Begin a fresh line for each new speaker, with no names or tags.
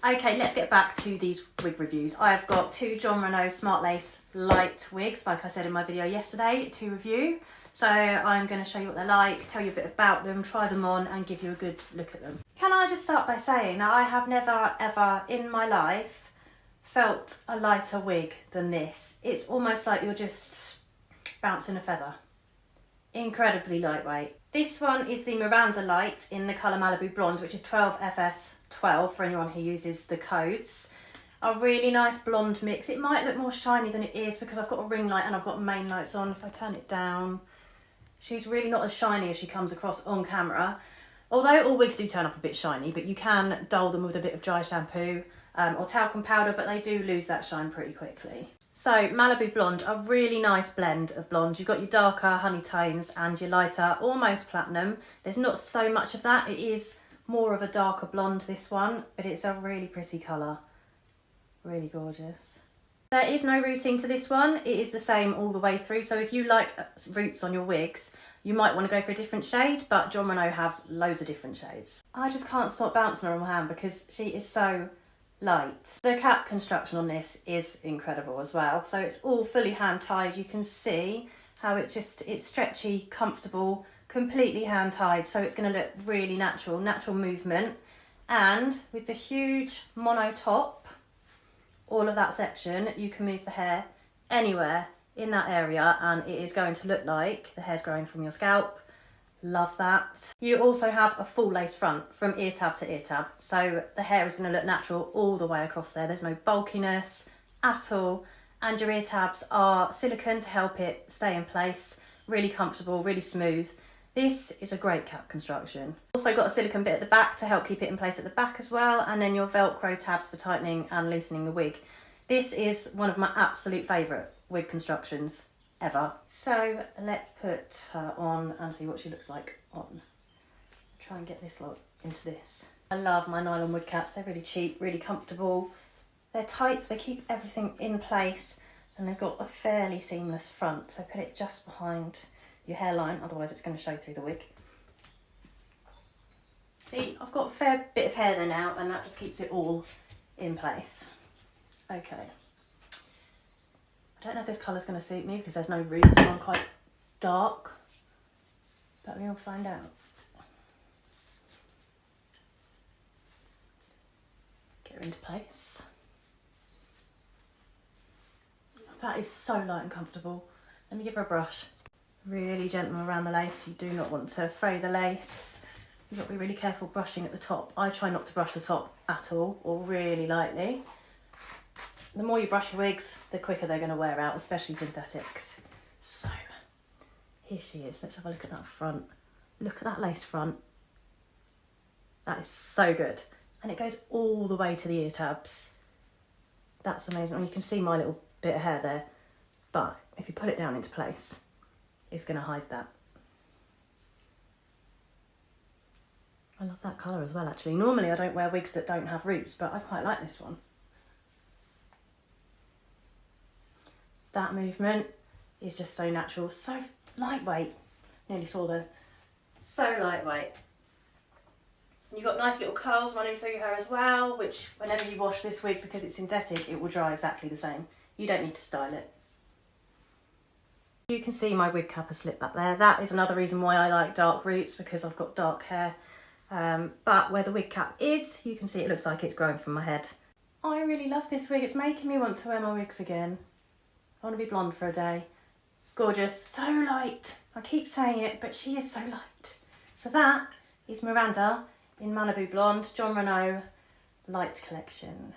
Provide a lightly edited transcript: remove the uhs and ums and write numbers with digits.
Okay, let's get back to these wig reviews. I have got two Jon Renau Smartlace Lite wigs, like I said in my video yesterday, to review. So I'm going to show you what they're like, tell you a bit about them, try them on and give you a good look at them. Can I just start by saying that I have never ever in my life felt a lighter wig than this. It's almost like you're just bouncing a feather. Incredibly lightweight. This one is the Miranda Lite in the colour Malibu Blonde, which is 12FS12 for anyone who uses the codes. A really nice blonde mix. It might look more shiny than it is because I've got a ring light and I've got main lights on. If I turn it down, she's really not as shiny as she comes across on camera. Although all wigs do turn up a bit shiny, but you can dull them with a bit of dry shampoo or talcum powder, but they do lose that shine pretty quickly. So Malibu Blonde, a really nice blend of blondes. You've got your darker honey tones and your lighter, almost platinum. There's not so much of that. It is more of a darker blonde, this one, but it's a really pretty colour. Really gorgeous. There is no rooting to this one. It is the same all the way through. So if you like roots on your wigs, you might want to go for a different shade, but Jon Renau have loads of different shades. I just can't stop bouncing her on my hand because she is so light. The cap construction on this is incredible as well. So it's all fully hand tied. You can see how it's stretchy, comfortable, completely hand tied. So it's going to look really natural movement. And with the huge mono top, all of that section, you can move the hair anywhere in that area and it is going to look like the hair's growing from your scalp. Love that. You also have a full lace front from ear tab to ear tab, so the hair is going to look natural all the way across there. There's no bulkiness at all, and your ear tabs are silicone to help it stay in place. Really comfortable, really smooth. This is a great cap construction. Also got a silicone bit at the back to help keep it in place at the back as well, and then your Velcro tabs for tightening and loosening the wig. This is one of my absolute favourite wig constructions ever. So let's put her on and see what she looks like on. Try and get this lot into this. I love my nylon wig caps. They're really cheap, really comfortable. They're tight, so they keep everything in place, and they've got a fairly seamless front. So put it just behind your hairline, otherwise it's going to show through the wig. See, I've got a fair bit of hair there now, and that just keeps it all in place. Okay. I don't know if this colour's going to suit me because there's no roots and I'm quite dark, but we'll find out. Get her into place. That is so light and comfortable. Let me give her a brush. Really gentle around the lace. You do not want to fray the lace. You've got to be really careful brushing at the top. I try not to brush the top at all, or really lightly. The more you brush your wigs, the quicker they're going to wear out, especially synthetics. So, here she is. Let's have a look at that front. Look at that lace front. That is so good. And it goes all the way to the ear tabs. That's amazing. And you can see my little bit of hair there. But if you put it down into place, it's going to hide that. I love that colour as well, actually. Normally I don't wear wigs that don't have roots, but I quite like this one. That movement is just so natural, so lightweight. Nearly saw the, so lightweight. And you've got nice little curls running through her as well, which whenever you wash this wig, because it's synthetic, it will dry exactly the same. You don't need to style it. You can see my wig cap has slipped back there. That is another reason why I like dark roots, because I've got dark hair. But where the wig cap is, you can see it looks like it's growing from my head. I really love this wig. It's making me want to wear my wigs again. I want to be blonde for a day. Gorgeous, so light. I keep saying it, but she is so light. So that is Miranda in Malibu Blonde, Jon Renau Lite collection.